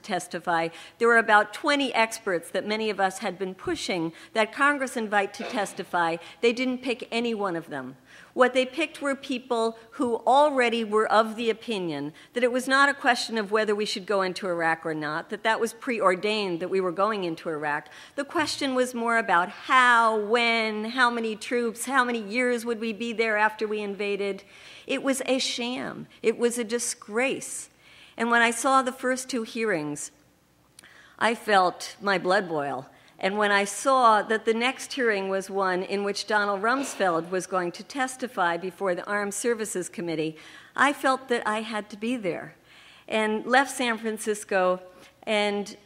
testify. There were about 20 experts that many of us had been pushing that Congress invite to testify. They didn't pick any one of them. What they picked were people who already were of the opinion that it was not a question of whether we should go into Iraq or not, that that was preordained that we were going into Iraq. The question was more about how, when, how many troops, how many years would we be there after we invaded. It was a sham. It was a disgrace. And when I saw the first two hearings, I felt my blood boil. And when I saw that the next hearing was one in which Donald Rumsfeld was going to testify before the Armed Services Committee, I felt that I had to be there. And left San Francisco, and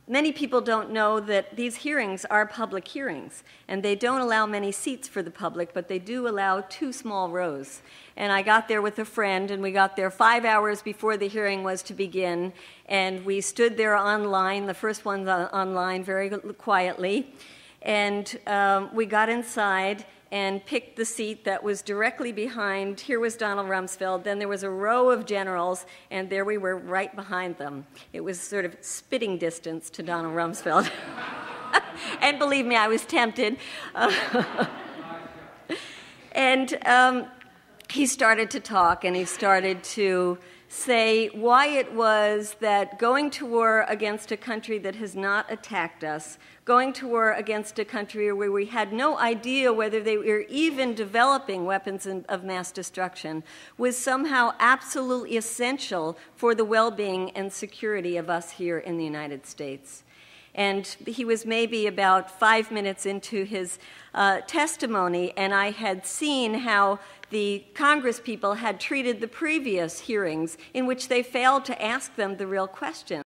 many people don't know that these hearings are public hearings, and they don't allow many seats for the public, but they do allow 2 small rows. And I got there with a friend, and we got there 5 hours before the hearing was to begin, and we stood there online, the first ones online, very quietly, and we got inside and picked the seat that was directly behind. Here was Donald Rumsfeld. Then there was a row of generals, and there we were right behind them. It was sort of spitting distance to Donald Rumsfeld. And believe me, I was tempted. And he started to talk, and he started to say why it was that going to war against a country that has not attacked us, going to war against a country where we had no idea whether they were even developing weapons of mass destruction, was somehow absolutely essential for the well-being and security of us here in the United States. And he was maybe about 5 minutes into his testimony, and I had seen how the Congress people had treated the previous hearings in which they failed to ask them the real question.